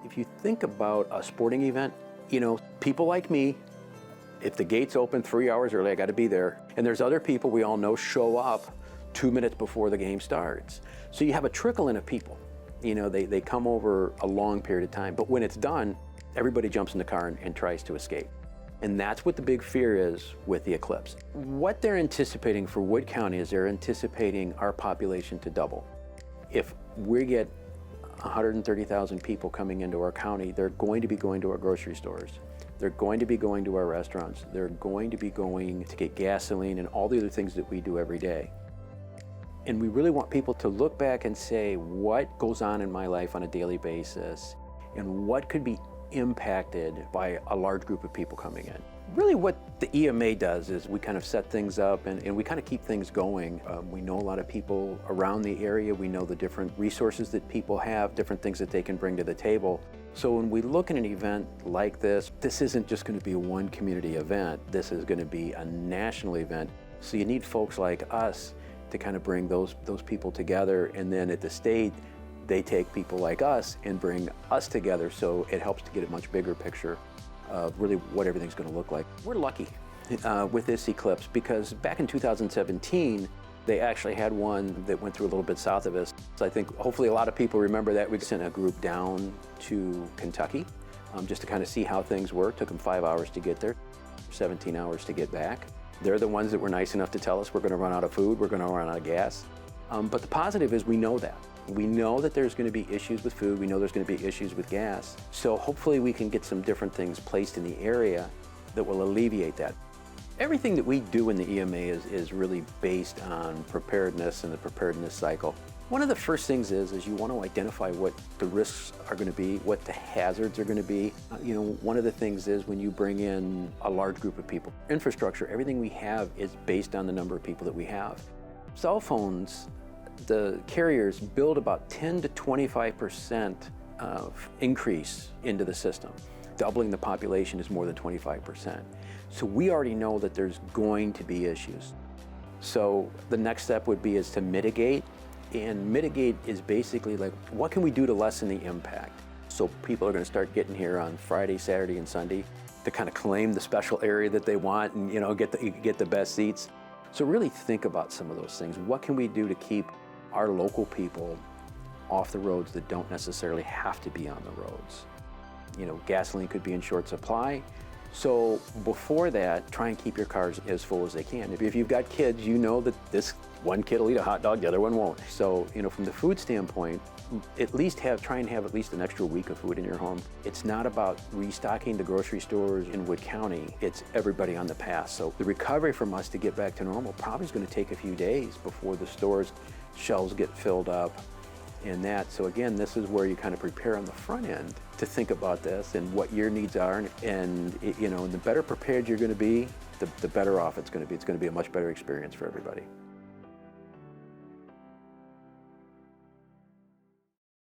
If you think about a sporting event, people like me, if the gates open 3 hours early, I got to be there. And there's other people we all know show up 2 minutes before the game starts. So you have a trickle in of people. They come over a long period of time. But when it's done, everybody jumps in the car and tries to escape. And that's what the big fear is with the eclipse. What they're anticipating for Wood County is they're anticipating our population to double. If we get 130,000 people coming into our county, they're going to be going to our grocery stores. They're going to be going to our restaurants. They're going to be going to get gasoline and all the other things that we do every day. And we really want people to look back and say, what goes on in my life on a daily basis and what could be impacted by a large group of people coming in. Really what the EMA does is we kind of set things up and we kind of keep things going. We know a lot of people around the area. We know the different resources that people have, different things that they can bring to the table. So when we look at an event like this isn't just going to be a one community event. This is going to be a national event. So you need folks like us to kind of bring those people together, and then at the state, they take people like us and bring us together, so it helps to get a much bigger picture of really what everything's going to look like. We're lucky with this eclipse because back in 2017, they actually had one that went through a little bit south of us. So I think hopefully a lot of people remember that. We sent a group down to Kentucky just to kind of see how things were. It took them 5 hours to get there, 17 hours to get back. They're the ones that were nice enough to tell us we're going to run out of food, we're going to run out of gas. But the positive is we know that. We know that there's going to be issues with food. We know there's going to be issues with gas. So hopefully we can get some different things placed in the area that will alleviate that. Everything that we do in the EMA is really based on preparedness and the preparedness cycle. One of the first things is you want to identify what the risks are going to be, what the hazards are going to be. One of the things is when you bring in a large group of people. Infrastructure, everything we have is based on the number of people that we have. Cell phones, the carriers build about 10 to 25% of increase into the system. Doubling the population is more than 25%. So we already know that there's going to be issues. So the next step would be to mitigate. And mitigate is basically like, what can we do to lessen the impact? So people are going to start getting here on Friday, Saturday, and Sunday to kind of claim the special area that they want and get the best seats. So really think about some of those things. What can we do to keep our local people off the roads that don't necessarily have to be on the roads? Gasoline could be in short supply. So before that, try and keep your cars as full as they can. If you've got kids, you know that this one kid will eat a hot dog, the other one won't. So, from the food standpoint, try and have at least an extra week of food in your home. It's not about restocking the grocery stores in Wood County, it's everybody on the path. So the recovery from us to get back to normal probably is going to take a few days before the stores' shelves get filled up and that. So again, this is where you kind of prepare on the front end to think about this and what your needs are. And the better prepared you're going to be, the better off it's going to be. It's going to be a much better experience for everybody.